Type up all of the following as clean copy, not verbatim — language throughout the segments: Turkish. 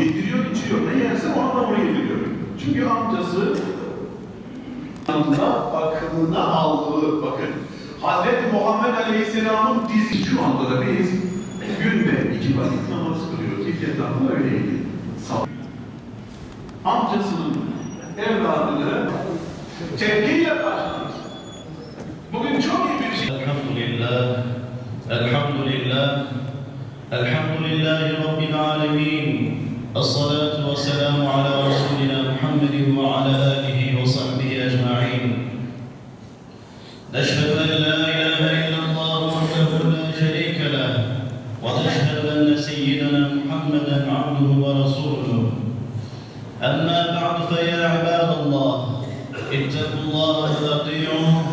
Yediriyor, içiyor. Ne yerse ona da bunu yediriyor. Çünkü amcası bakımına aldığı, bakın, Hz. Muhammed Aleyhisselam'ın dizi şu anda da biz günde 2 vakit namaz kılıyoruz. İlk etapta öyleydi. Amcasının evladını tepkiyle karşıladı. Bugün çok iyi bir şey. Elhamdülillah, elhamdülillah, elhamdülillahi Rabbil alemin. Esselatu ve selamu ala Resulina Muhammedin ve ala alihi ve sahbihi ecma'in. Neşhedü en la ilahe illallah vahdehu la şerike leh ve neşhedü enne seyyidina Muhammeden abduhu ve resuluhu. Amma ba'du fe ya ibadallah, ittakullaha ve ati'uhu.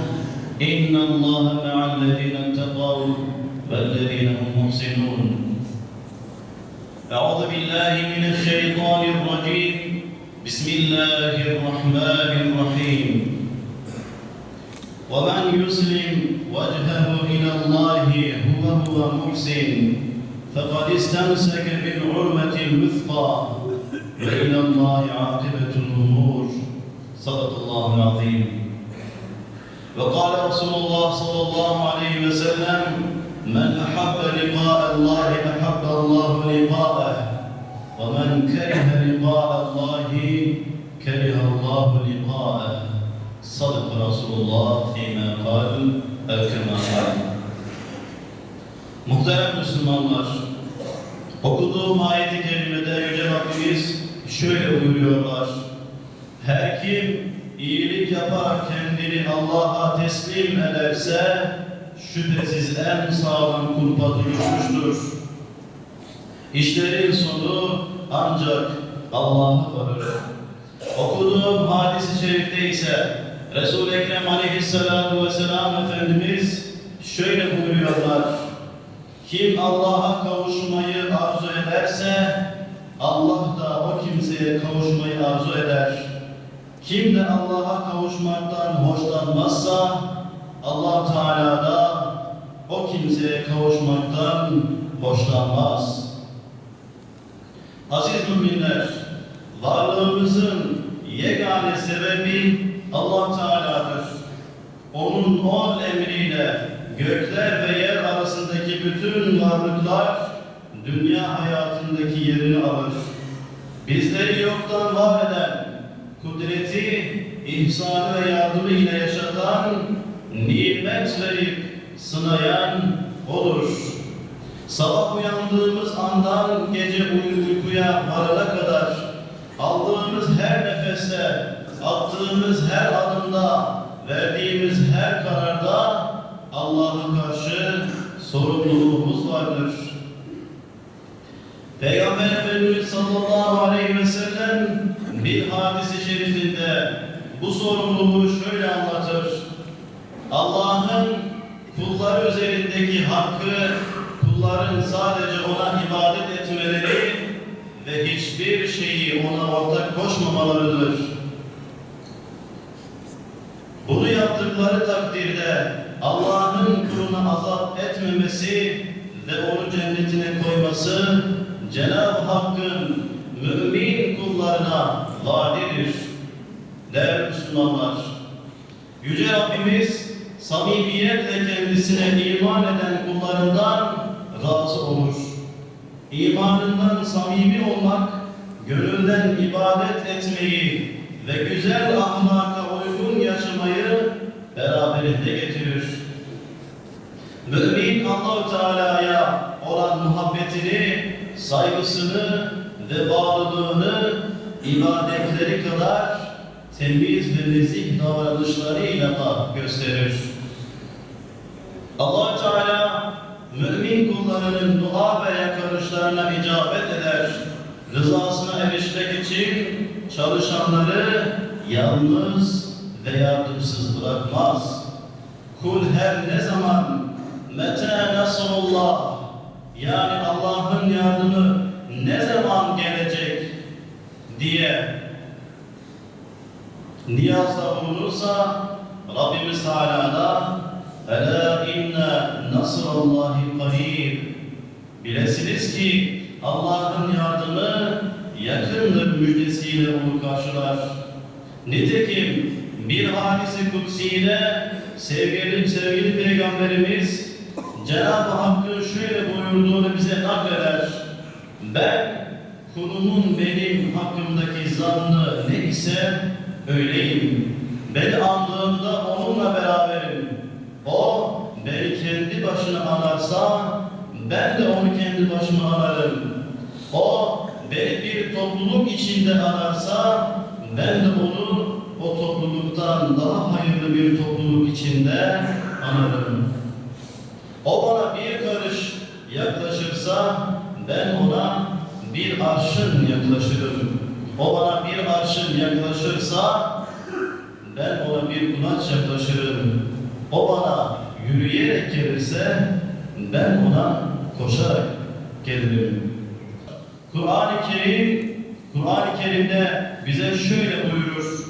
إن الله مع الذين اتقوا والذين هم محسنون. أعوذ بالله من الشيطان الرجيم. بسم الله الرحمن الرحيم. ومن يسلم وجهه إلى الله هو محسن فقد استمسك بالعروة الوثقى وإلى الله عاقبة الأمور. صدق الله العظيم. وقال رسول الله صلى الله عليه وسلم من أحب لقاء الله أحب الله لقاءه ومن كره لقاء الله كره الله لقاءه. صدق رسول الله فيما قال أو كما قال. Muhterem Müslümanlar, okuduğum ayet-i kerimede Yüce Rabbimiz şöyle buyuruyorlar: her kim İyilik yaparak kendini Allah'a teslim ederse şüphesiz en sağlam kulpa düşmüştür. İşlerin sonu ancak Allah'a varır. Okuduğum hadis-i şerifte ise Resul-i Ekrem Aleyhisselatü Vesselam Efendimiz şöyle buyuruyorlar: kim Allah'a kavuşmayı arzu ederse Allah da o kimseye kavuşmayı arzu eder. Kim de Allah'a kavuşmaktan hoşlanmazsa Allah Teala da o kimseye kavuşmaktan hoşlanmaz. Aziz müminler, varlığımızın yegane sebebi Allah Teala'dır. Onun ol emriyle gökler ve yer arasındaki bütün varlıklar dünya hayatındaki yerini alır. Bizleri yoktan var eden, kudreti, ihsanı ve yardımı ile yaşatan, nimet verip sınayan O'dur. Sabah uyandığımız andan gece uykuya varana kadar aldığımız her nefeste, attığımız her adımda, verdiğimiz her kararda Allah'a karşı sorumluluğumuz vardır. Peygamber Efendimiz sallallahu aleyhi ve sellem bir hadis-i şerifinde bu sorumluluğu şöyle anlatır: Allah'ın kulları üzerindeki hakkı, kulların sadece ona ibadet etmeleri ve hiçbir şeyi ona ortak koşmamalarıdır. Bunu yaptıkları takdirde Allah'ın kuluna azap etmemesi ve onu cennetine koyması Cenab-ı Hakk'ın mümin kullarına vaadidir. Değerli Müslümanlar, Yüce Rabbimiz samimiyetle kendisine iman eden kullarından razı olur. İmanından samimi olmak, gönülden ibadet etmeyi ve güzel ahlaka uygun yaşamayı beraberinde getirir. Mümin Allah-u Teala'ya olan muhabbetini, saygısını ve bağlılığını ibadetleri kadar temiz ve nezih davranışlarıyla da gösterir. Allah-u Teala mümin kullarının dua ve yakarışlarına icabet eder. Rızasına erişmek için çalışanları yalnız ve yardımsız bırakmaz. Kul her ne zaman mete nasrullah, yani Allah'ın yardımı ne zaman gelecek diye niyazda bulunursa Rabbimiz Teala'da "Ela inne nasrallahi qarib." Bilesiniz ki Allah'ın yardımı yakındır müjdesiyle onu karşılar. Nitekim bir hadisi kutsiyle sevgili Peygamberimiz Cenab-ı Hakk'ın şöyle buyurduğunu bize nakleder. Ben kulumun benim hakkımdaki zannı ne ise öyleyim. Beni andığında onunla beraberim. O beni kendi başına anarsa ben de onu kendi başıma anarım. O beni bir topluluk içinde anarsa ben de onu o topluluktan daha hayırlı bir topluluk içinde anarım. O bana bir karış yaklaşırsa ben ona bir arşın yaklaşırım. O bana bir arşın yaklaşırsa ben ona bir kulaç yaklaşırım. O bana yürüyerek gelirse ben ona koşarak gelirim. Kur'an-ı Kerim'de bize şöyle buyurur.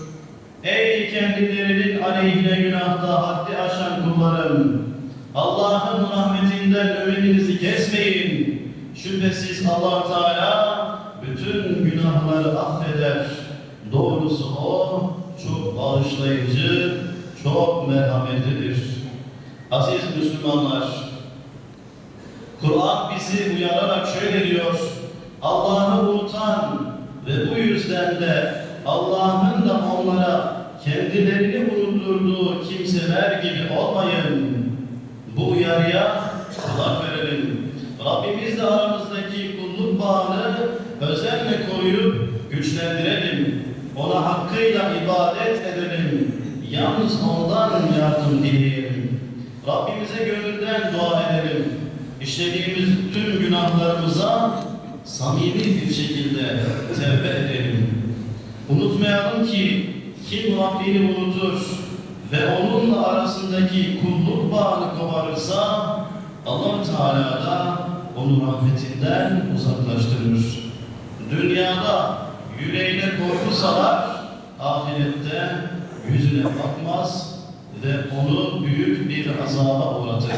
Ey kendilerinin aleyhine günahta haddi aşan kullarım! Allah'ın rahmetinden ümidinizi kesmeyin. Şüphesiz Allah Teala bütün günahları affeder. Doğrusu O çok bağışlayıcı, çok merhametlidir. Aziz Müslümanlar, Kur'an bizi uyararak şöyle diyor. Allah'ı unutan ve bu yüzden de Allah'ın da onlara kendilerini unutturduğu kimseler gibi olmayın. Bu uyarıya kulak verelim. Rabbimiz de aramızdaki kulluk bağını özenle koruyup güçlendirelim. Ona hakkıyla ibadet edelim. Yalnız ondan yardım dileyelim. Rabbimize gönülden dua edelim. İşlediğimiz tüm günahlarımıza samimi bir şekilde tevbe edelim. Unutmayalım ki kim Rabbini unutur ve onunla arasındaki kulluk bağını koparırsa Allah Teala da onu rahmetinden uzaklaştırır. Dünyada yüreğine korku salar, ahirette yüzüne bakmaz ve onu büyük bir azaba uğratır.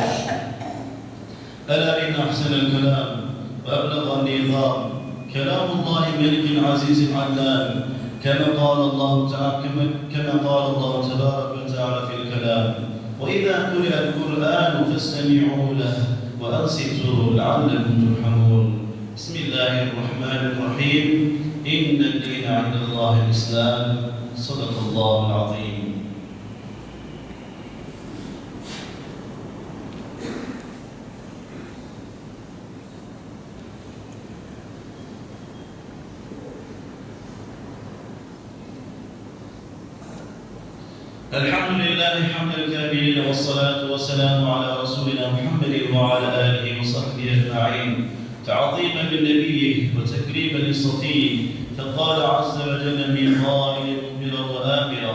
Ela in ahsenel kelam ve eblegan nizam kelamullahi melikil azizil allam كما قال الله تعالى تبارك وتعالى في الكلام وإذا قرئ القرآن فاستمعوا له وأنصتوا لعلكم ترحمون بسم الله الرحمن الرحيم إن الدين عند الله الإسلام صدق الله العظيم. الحمد لله حمد الكاملين والصلاة والسلام على رسولنا محمد وعلى آله وصحبه أجمعين تعظيما لنبيه وتكريما لصفيه فقال عز وجل من قائل مخبرا وآمرا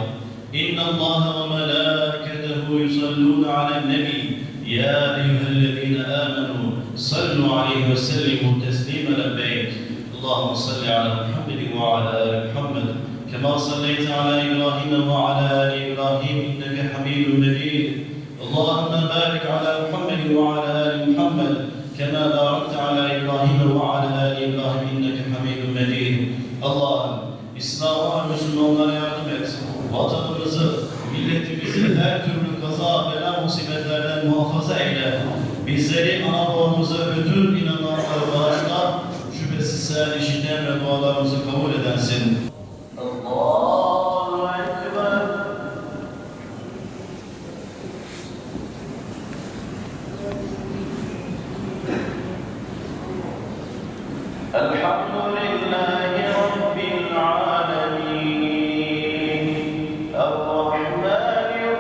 إن الله وملائكته يصلون على النبي يا أيها الذين آمنوا صلوا عليه وسلموا تسليما لبيك اللهم صل على محمد وعلى آل محمد كما صليت على إبراهيم وعلى آل إبراهيم إنك حميد مجيد اللهم بارك على محمد وعلى آل محمد كما باركت على إبراهيم وعلى آل إبراهيم إنك حميد مجيد Allah'ım İslam'a ve Müslümanlara yardım et. Vatanımızı, milletimizi her türlü kaza, bela, musibetlerden muhafaza eyle. Bizleri, ana babamızı, bütün inananları bağışla. Şüphesiz sen işiten ve dualarımızı kabul edensin. Allahu Ekber. Elhamdülillahi Rabbil alemin. Errahmanirrahim.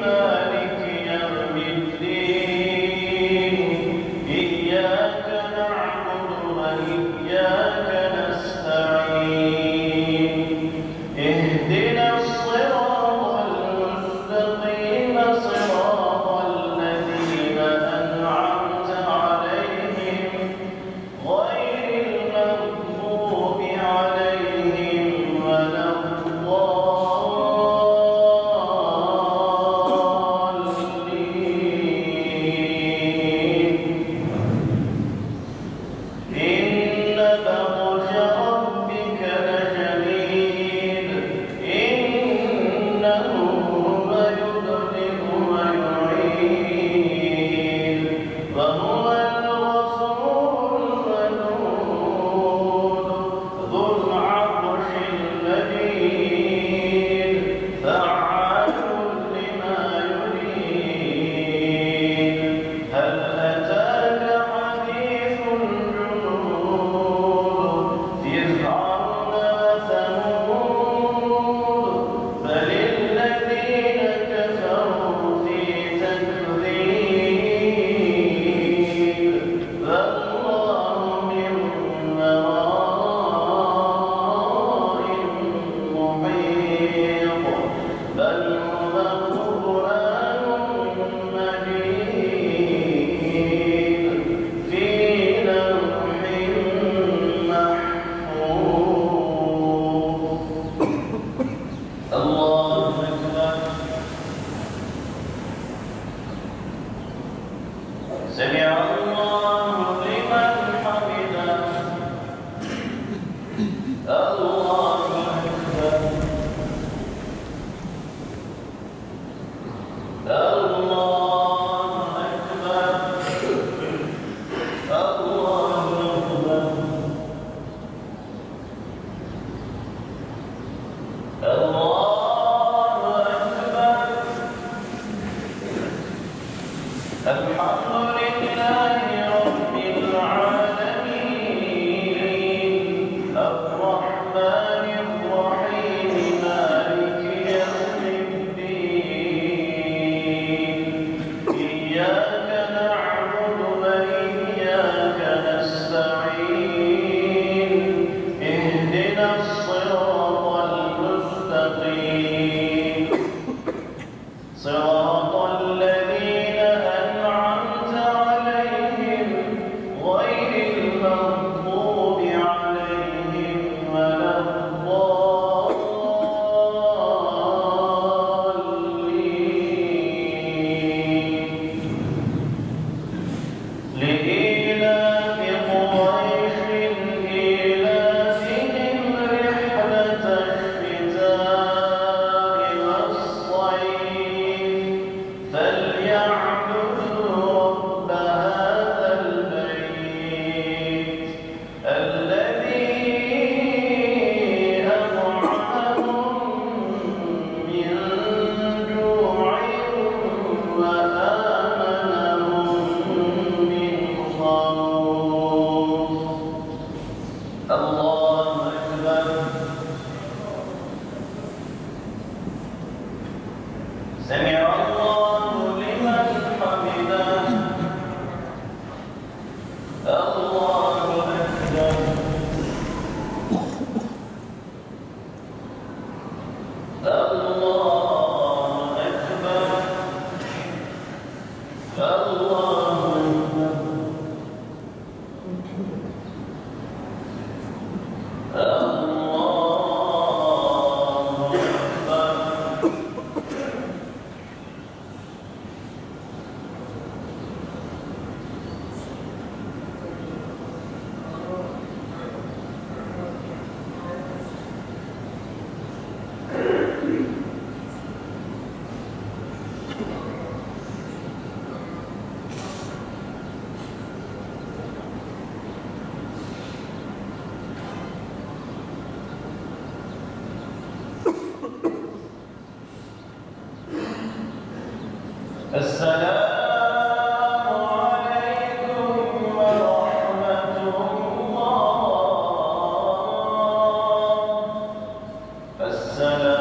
Maliki yevmiddin. İyyâke na'budu ve iyyâke nesta'in. اهدنا الصراط المستقيم صراط الذين السلام